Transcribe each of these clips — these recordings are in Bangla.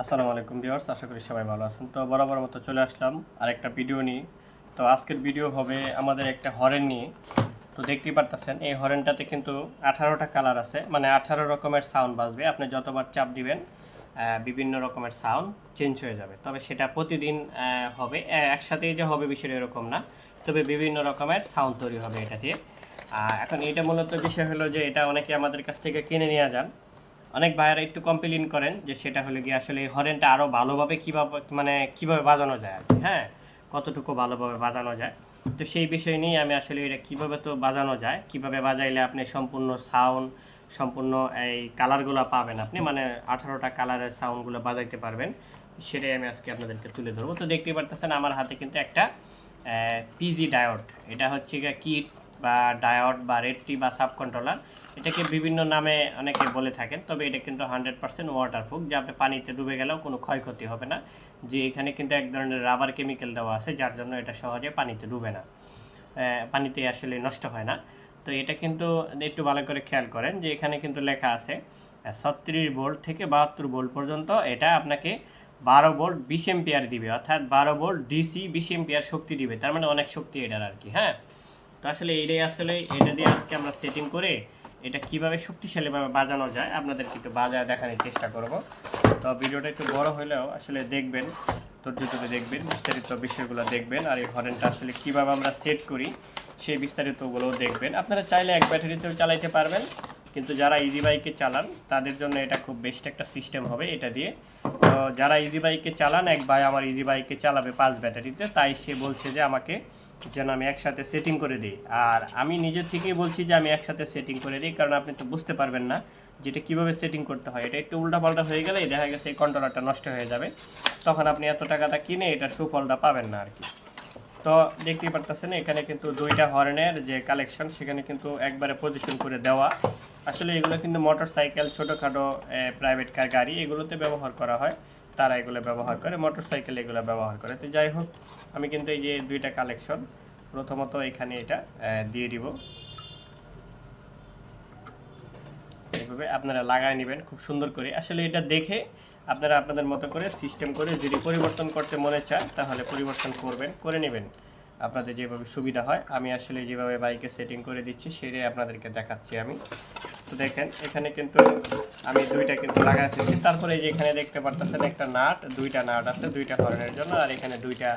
আসসালামু আলাইকুম ভিউয়ার্স, আশা করি সবাই ভালো আছেন। তো বরাবর মতো চলে আসলাম আরেকটা ভিডিও নিয়ে। তো আজকের ভিডিও হবে আমাদের একটা হরেন নিয়ে। তো দেখতেই পারতেছেন এই হরেনটাতে কিন্তু 18টা কালার আছে, মানে 18 রকমের সাউন্ড বাজবে। আপনি যতবার চাপ দিবেন বিভিন্ন রকমের সাউন্ড চেঞ্জ হয়ে যাবে। তবে সেটা প্রতিদিন হবে, একসাথেই যে হবে বিষয়টা এরকম না, তবে বিভিন্ন রকমের সাউন্ড তৈরি হবে এটা দিয়ে। এখন এটা মূলত বিষয় হলো যে এটা অনেকে আমাদের কাছ থেকে কিনে নিয়ে যান। অনেক ভাইয়ারা একটু কমপ্লেইন করেন যে সেটা হলো গিয়ে আসলে এই হরেনটা আরও ভালোভাবে কীভাবে বাজানো যায় আর কি, হ্যাঁ, কতটুকু ভালোভাবে বাজানো যায়। তো সেই বিষয় নিয়ে আমি আসলে এটা কীভাবে তো বাজানো যায়, কীভাবে বাজাইলে আপনি সম্পূর্ণ সাউন্ড, সম্পূর্ণ এই কালারগুলো পাবেন আপনি, মানে 18টা কালারের সাউন্ডগুলো বাজাইতে পারবেন, সেটাই আমি আজকে আপনাদেরকে তুলে ধরবো। তো দেখতেই পারতেছেন আমার হাতে কিন্তু একটা পিজি ডায়োড, এটা হচ্ছে গিয়ে কিট বা ডায়োড বা রেডটি বা সাব কন্ট্রোলার, এটাকে বিভিন্ন নামে অনেকে বলে থাকেন। তবে এটা কিন্তু 100% ওয়াটারপ্রুফ, যে আপনি পানিতে ডুবে গেলেও কোনো ক্ষয়ক্ষতি হবে না। যে এখানে কিন্তু এক ধরনের রাবার কেমিক্যাল দেওয়া আছে, যার জন্য এটা সহজে পানিতে ডুবে না, পানিতে আসলে নষ্ট হয় না। তো এটা কিন্তু একটু ভালো করে খেয়াল করেন যে এখানে কিন্তু লেখা আছে 36 ভোল্ট থেকে 72 ভোল্ট পর্যন্ত এটা আপনাকে 12 ভোল্ট 20 এম্পিয়ার দিবে, অর্থাৎ 12 ভোল্ট ডিসি 20 এম্পিয়ার শক্তি দিবে, তার মানে অনেক শক্তি এটার আর কি, হ্যাঁ। তো আসলে এইটাই আসলে এটা দিয়ে আজকে আমরা সেটিং করে এটা কিভাবে শক্তিশালীভাবে বাজানো যায় আপনাদেরকে একটু বাজায় দেখানোর চেষ্টা করব। তো ভিডিওটা একটু বড় হলেও আসলে দেখবেন, ধৈর্য ধরে দেখবেন, বিস্তারিত বিষয়গুলো দেখবেন, আর এই হরেনটা আসলে কীভাবে আমরা সেট করি সেই বিস্তারিতগুলোও দেখবেন। আপনারা চাইলে এক ব্যাটারিতেও চালাইতে পারবেন, কিন্তু যারা ইজি বাইকে চালান তাদের জন্য এটা খুব বেস্ট একটা সিস্টেম হবে এটা দিয়ে। তো যারা ইজি বাইকে চালান, এক ভাই আমার ইজি বাইকে চালাবে 5 ব্যাটারিতে, তাই সে বলছে যে আমাকে যেন আমি একসাথে সেটিং করে দিই। আর আমি নিজের থেকেই বলছি যে আমি একসাথে সেটিং করে দিই, কারণ আপনি তো বুঝতে পারবেন না যেটা কীভাবে সেটিং করতে হয়। এটা একটু উল্টাপাল্টা হয়ে গেলেই দেখা গেছে এই কন্ট্রোলারটা নষ্ট হয়ে যাবে, তখন আপনি এত টাকাটা কিনে এটা সুফলটা পাবেন না আর কি। তো দেখতেই পারতেছেন এখানে কিন্তু দুইটা হর্নের যে কালেকশন, সেখানে কিন্তু একবারে পজিশন করে দেওয়া। আসলে এগুলো কিন্তু মোটর সাইকেল, ছোটোখাটো প্রাইভেট কার, গাড়ি, এগুলোতে ব্যবহার করা হয়, তারা এগুলো ব্যবহার করে, মোটর সাইকেল এগুলো ব্যবহার করে। তো যাই হোক, আমি কিন্তু এই যে দুইটা কালেকশন প্রথমত এখানে এটা দিয়ে দিব, এইভাবে আপনারা লাগাই নেবেন খুব সুন্দর করে। আসলে এটা দেখে আপনারা আপনাদের মতো করে সিস্টেম করে যদি পরিবর্তন করতে মনে চায় তাহলে পরিবর্তন করবেন, করে নেবেন আপনাদের যেভাবে সুবিধা হয়। আমি আসলে যেভাবে বাইকে সেটিং করে দিচ্ছি সেটাই আপনাদেরকে দেখাচ্ছি আমি। তো দেখেন এখানে কিন্তু আমি দুইটা কিন্তু লাগাই ফেলছি। তারপরে এই যে এখানে দেখতে পারতেছেন একটা নাট, দুইটা নাট আছে দুইটা হর্নের জন্য, আর এখানে দুইটা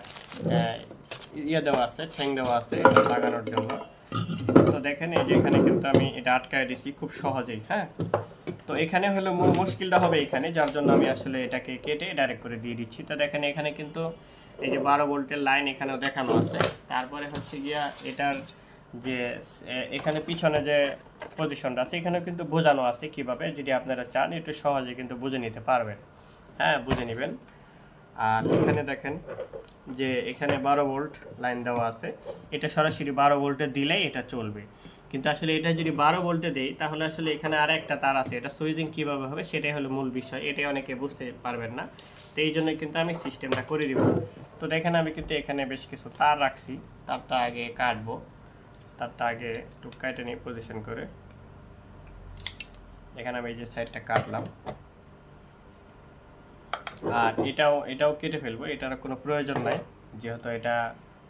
ইয়ে দেওয়া আছে, ঠ্যাং দেওয়া আছে এটা লাগানোর জন্য। তো দেখেন এই যে এখানে কিন্তু আমি এটা আটকায় দিছি খুব সহজেই, হ্যাঁ। তো এখানে হলো মূল মুশকিলটা হবে এখানে, যার জন্য আমি আসলে এটাকে কেটে ডাইরেক্ট করে দিয়ে দিচ্ছি। তো দেখেন এখানে কিন্তু এই যে 12 ভোল্টের লাইন এখানেও দেখানো আছে। তারপরে হচ্ছে গিয়া এটার যে এখানে পিছনে যে পজিশনটা আছে এখানেও কিন্তু বোঝানো আছে কিভাবে, যদি আপনারা চান একটু সহজে কিন্তু বুঝে নিতে পারবেন, হ্যাঁ, বুঝে নেবেন। আর এখানে দেখেন যে এখানে 12 ভোল্ট লাইন দেওয়া আছে, এটা সরাসরি 12 ভোল্টে দিলেই এটা চলবে। কিন্তু আসলে এটা যদি 12 ভোল্টে দেই তাহলে আসলে এখানে আর একটা তার আছে, এটা সুইচিং কীভাবে হবে সেটাই হলো মূল বিষয়, এটাই অনেকে বুঝতে পারবেন না। তো এই জন্যই কিন্তু আমি সিস্টেমটা করে দিব। তো দেখেন আমি কিন্তু এখানে বেশ কিছু তার রাখছি, তারটা আগে কাটবো, তারটা আগে একটু কেটে নিই পজিশন করে। এখানে আমি এই যে সাইডটা কাটলাম, আর এটাও কেটে ফেলবো, এটার কোনো প্রয়োজন নাই, যেহেতু এটা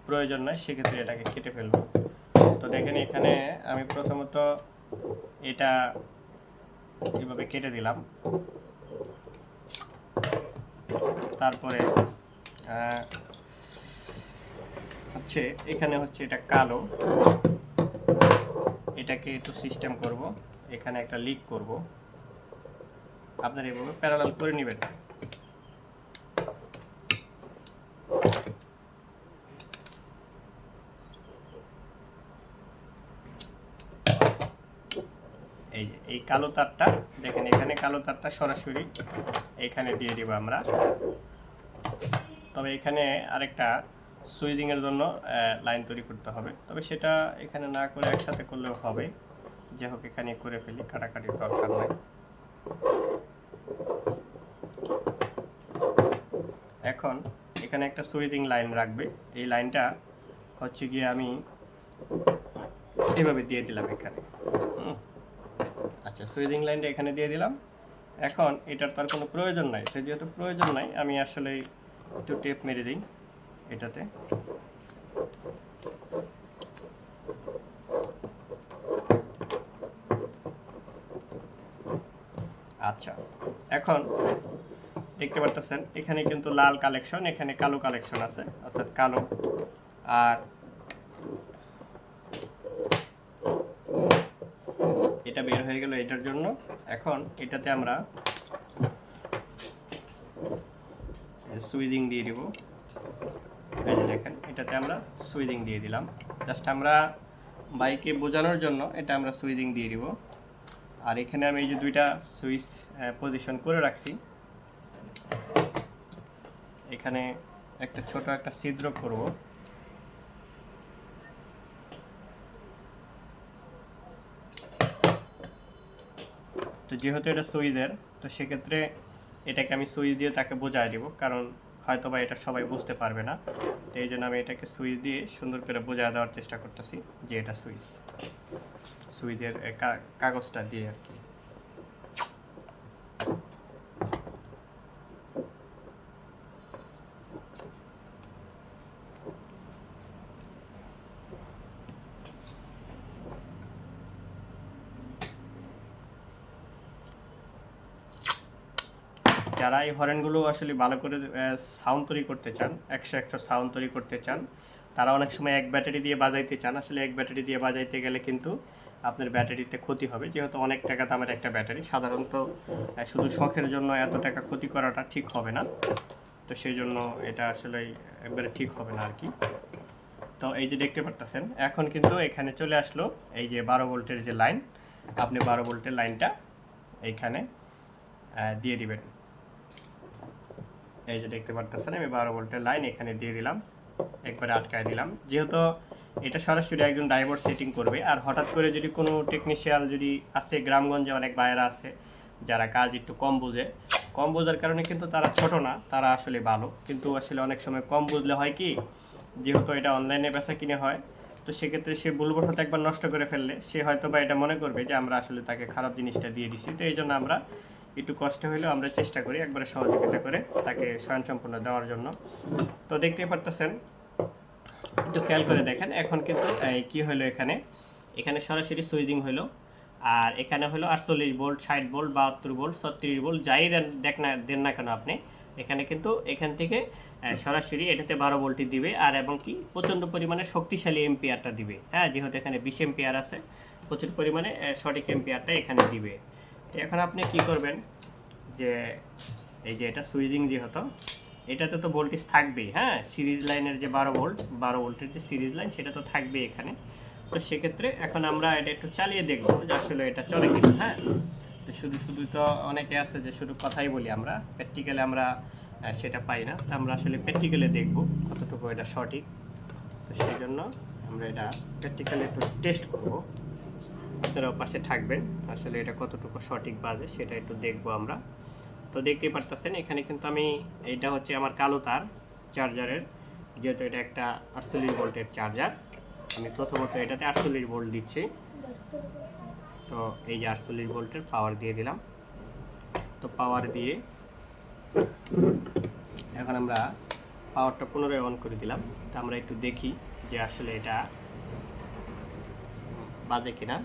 প্রয়োজন নাই সেক্ষেত্রে এটাকে কেটে ফেলবো। তো দেখেন এখানে আমি প্রথমত এটা এইভাবে কেটে দিলাম, তারপরে হচ্ছে এখানে হচ্ছে এটা কালো, এটাকে একটু সিস্টেম করব, এখানে একটা লিক করব, আপনারা এভাবে প্যারালাল করে নেবেন। এই যে এই কালো তারটা দেখেন, এখানে কালো তারটা সরাসরি এখানে দিয়ে দিব আমরা। তবে এখানে আরেকটা সুইচিংয়ের জন্য লাইন তৈরি করতে হবে, তবে সেটা এখানে না করে একসাথে করলেও হবে। যাই হোক এখানে করে ফেলি, কাটাকাটির দরকার নাই। এখন এখানে একটা সুইচিং লাইন রাখবে, এই লাইনটা হচ্ছে গিয়ে আমি এভাবে দিয়ে দিলাম এখানে। আচ্ছা, সুইচিং লাইনটা এখানে দিয়ে দিলাম। এখন এটার তার কোনো প্রয়োজন নাই, তো যেহেতু প্রয়োজন নাই আমি আসলে একটু টেপ মেরে দিই এটাতে। আচ্ছা, এখন দেখতে পারতেছেন এখানে কিন্তু লাল কালেকশন, এখানে কালো কালেকশন আছে, অর্থাৎ কালো। আর এটা বের হয়ে গেল এটার জন্য। এখন এটাতে আমরা সুইজিং দিয়ে দিব। এই যে দেখেন, এটাতে আমরা সুইজিং দিয়ে দিলাম। জাস্ট আমরা বাইকে বোঝানোর জন্য এটা আমরা সুইজিং দিয়ে দিব। আর এখানে আমি এই যে দুইটা সুইচ পজিশন করে রাখছি, এখানে একটা ছোট একটা ছিদ্র করব। তো যেহেতু এটা সুইচের, তো সেক্ষেত্রে এটাকে আমি সুইচ দিয়ে তাকে বোঝায় দিব, কারণ হয়তো বা এটা সবাই বুঝতে পারবে না। তো এই জন্য আমি এটাকে সুইচ দিয়ে সুন্দর করে বোঝায় দেওয়ার চেষ্টা করতেছি যে এটা সুইচ, সুইচের কাগজটা দিয়ে আর কি। যারা এই হরেনগুলো আসলে ভালো করে সাউন্ড তৈরি করতে চান, 100 সাউন্ড তৈরি করতে চান, তারা অনেক সময় এক ব্যাটারি দিয়ে বাজাইতে চান। আসলে এক ব্যাটারি দিয়ে বাজাইতে গেলে কিন্তু আপনার ব্যাটারিতে ক্ষতি হবে, যেহেতু অনেক টাকা দামের একটা ব্যাটারি। সাধারণত শুধু শখের জন্য এত টাকা ক্ষতি করাটা ঠিক হবে না, তো সেই জন্য এটা আসলে একবারে ঠিক হবে না আর কি। তো এই যে দেখতে পারতেছেন এখন কিন্তু এখানে চলে আসলো এই যে 12 ভোল্টের যে লাইন, আপনি 12 ভোল্টের লাইনটা এইখানে দিয়ে দিবেন। এই যে দেখতে পারতেছেন আমি 12 ভোল্টের লাইন এখানে দিয়ে দিলাম, একবারে আটকায় দিলাম। যেহেতু এটা সরাসরি একজন ড্রাইভার সেটিং করবে, আর হঠাৎ করে যদি কোনো টেকনিশিয়ান যদি আসে, গ্রামগঞ্জে অনেক ভাইয়েরা আছে যারা কাজ একটু কম বোঝে, কম বোঝার কারণে কিন্তু তারা ছোট না, তারা আসলে ভালো, কিন্তু আসলে অনেক সময় কম বুঝলে হয় কি, যেহেতু এটা অনলাইনে বেচা কিনে হয়, তো সেক্ষেত্রে সে ভুলবশত একবার নষ্ট করে ফেললে সে হয়তো বা এটা মনে করবে যে আমরা আসলে তাকে খারাপ জিনিসটা দিয়ে দিছি। তো এই জন্য আমরা একটু কষ্ট হলেও আমরা চেষ্টা করি একবারে সহযোগিতা করে তাকে স্বয়ংসম্পূর্ণ দেওয়ার জন্য। তো দেখতেই পারতেছেন, একটু খেয়াল করে দেখেন এখন কিন্তু কি হলো, এখানে এখানে সরাসরি সুইচিং হলো। আর এখানে হলো 48 ভোল্ট, 60 ভোল্ট, 72 ভোল্ট, 36 ভোল্ট, যাই দেন না কেন আপনি, এখানে কিন্তু এখান থেকে সরাসরি এটাতে 12 ভোল্টই দিবে। আর এবং কি প্রচণ্ড পরিমাণে শক্তিশালী এম্পিয়ারটা দিবে। হ্যাঁ, যেহেতু এখানে 20 এম্পিয়ার আছে, প্রচুর পরিমাণে সঠিক এম্পিয়ারটা এখানে দিবে। তো এখন আপনি কি করবেন, যে এই যে এটা সুইচিং যেহেতু, এটাতে তো ভোল্টেজ থাকবেই। হ্যাঁ, সিরিজ লাইনের যে 12 ভোল্টের যে সিরিজ লাইন, সেটা তো থাকবেই এখানে। তো সেক্ষেত্রে এখন আমরা এটা একটু চালিয়ে দেখব যে আসলে এটা চলে কিনা। হ্যাঁ, তো শুধু শুধু তো অনেকে আছে যে শুধু কথাই বলি, আমরা প্র্যাকটিক্যালি আমরা সেটা পাই না। তো আমরা আসলে প্র্যাকটিক্যালি দেখব কতটুকু এটা সঠিক। তো সেই জন্য আমরা এটা প্র্যাকটিক্যালি একটু টেস্ট করব। আপনারাও পাশে থাকবেন, আসলে এটা কতটুকু সঠিক বাজে সেটা একটু দেখব আমরা। তো দেখতেই পারতেছেন এখানে কিন্তু আমি, এইটা হচ্ছে আমার কালো তার চার্জারের, যেহেতু এটা একটা 48 ভোল্টের চার্জার, আমি প্রথমত এটাতে 48 ভোল্ট দিচ্ছি। তো এই যে 48 ভোল্টের পাওয়ার দিয়ে দিলাম। তো পাওয়ার দিয়ে এখন আমরা পাওয়ারটা পুনরায় অন করে দিলাম। তো আমরা একটু দেখি যে আসলে এটা বাজে কিনা।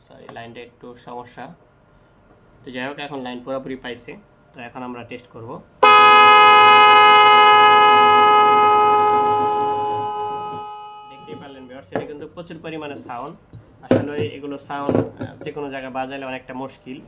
সরি, লাইনটা একটু সমস্যা। তো যাই হোক, এখন লাইন পুরোপুরি পাইছে। তো এখন আমরা টেস্ট করব। দেখতেই পারলেন ভিউয়ার্স, এটা কিন্তু প্রচুর পরিমাণে সাউন্ড। আসলে এগুলো সাউন্ড যে কোনো জায়গায় বাজালে অনেকটা মুশকিল।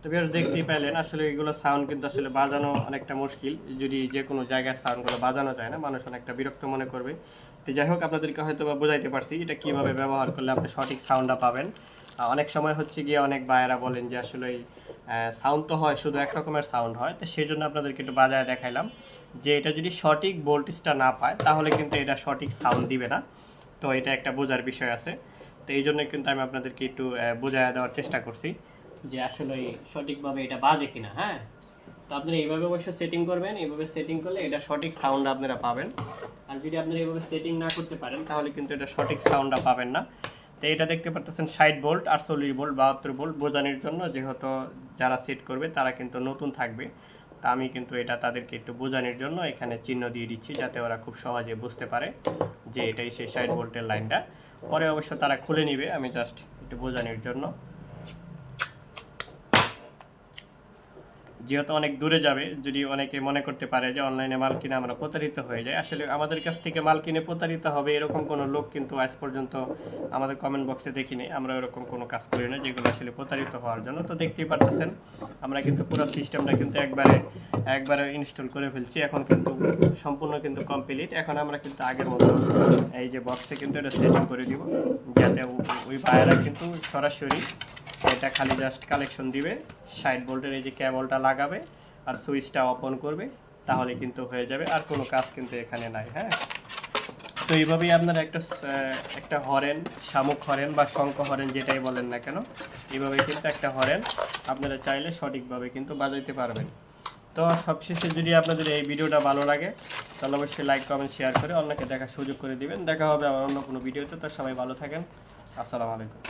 তো ভিউয়ার্স দেখতেই পেলেন, আসলে এগুলো সাউন্ড কিন্তু আসলে বাজানো অনেকটা মুশকিল। যদি যে কোনো জায়গায় সাউন্ডগুলো বাজানো যায় না, মানুষ অনেকটা বিরক্ত মনে করবে। তো যাই হোক, আপনাদেরকে হয়তো বা বোঝাইতে পারছি এটা কিভাবে ব্যবহার করলে আপনি সঠিক সাউন্ডটা পাবেন। অনেক সময় হচ্ছে গিয়ে অনেক ভাইয়েরা বলেন যে আসলে সাউন্ড তো হয়, শুধু এক রকমের সাউন্ড হয়। তো সেই জন্য আপনাদেরকে একটু বাজায় দেখাইলাম যে এটা যদি সঠিক ভোল্টেজটা না পায় তাহলে কিন্তু এটা সঠিক সাউন্ড দিবে না। তো এটা একটা বোঝার বিষয় আছে। তো এই জন্য কিন্তু আমি আপনাদেরকে একটু বোঝায় দেওয়ার চেষ্টা করছি যে আসলে সঠিকভাবে এটা বাজে কিনা। হ্যাঁ, তো আপনারা এইভাবে অবশ্য সেটিং করবেন, এইভাবে সেটিং করলে এটা সঠিক সাউন্ড আপনারা পাবেন। আর যদি আপনারা এইভাবে সেটিং না করতে পারেন তাহলে কিন্তু এটা সঠিক সাউন্ডটা পাবেন না। তো এটা দেখতে পাচ্ছেন 60 ভোল্ট 48 ভোল্ট 72 ভোল্ট বোঝানোর জন্য, যেহেতু যারা সেট করবে তারা কিন্তু নতুন থাকবে। তা আমি কিন্তু এটা তাদেরকে একটু বোঝানোর জন্য এখানে চিহ্ন দিয়ে দিচ্ছি, যাতে ওরা খুব সহজে বুঝতে পারে যে এটাই সেই 60 ভোল্টের লাইনটা। পরে অবশ্য তারা খুলে নিবে, আমি জাস্ট একটু বোঝানোর জন্য। যেহেতু অনেক দূরে যাবে, যদি অনেকে মনে করতে পারে যে অনলাইনে মাল কিনে আমরা প্রতারিত হয়ে যাই, আসলে আমাদের কাছ থেকে মাল কিনে প্রতারিত হবে এরকম কোনো লোক কিন্তু আজ পর্যন্ত আমাদের কমেন্ট বক্সে দেখিনি। আমরা এরকম কোনো কাজ করি না যেগুলো আসলে প্রতারিত হওয়ার জন্য। তো দেখতেই পারতেছেন আমরা কিন্তু পুরো সিস্টেমটা কিন্তু একবারে ইনস্টল করে ফেলছি। এখন কিন্তু সম্পূর্ণ কিন্তু কমপ্লিট। এখন আমরা কিন্তু আগের মতো এই যে বক্সে কিন্তু এটা সেটিং করে দিব, যাতে ওই বায়ারা কিন্তু সরাসরি এটা খালি জাস্ট কালেকশন দিবে, 60 ভোল্টের এই যে কেবলটা লাগাবে আর সুইচটা ওপেন করবে, তাহলে কিন্তু হয়ে যাবে। আর কোনো কাজ কিন্তু এখানে নাই। হ্যাঁ, তো এইভাবেই আপনারা একটা হরেন, শামুক হরেন বা শঙ্খ হরেন যেটাই বলেন না কেন, এইভাবে কিন্তু একটা হরেন আপনারা চাইলে সঠিকভাবে কিন্তু বাজাইতে পারবেন। তো সবশেষে যদি আপনাদের এই ভিডিওটা ভালো লাগে তাহলে অবশ্যই লাইক কমেন্ট শেয়ার করে অন্যকে দেখার সুযোগ করে দিবেন। দেখা হবে আবার অন্য কোনো ভিডিওতে। তো সবাই ভালো থাকেন, আসসালামু আলাইকুম।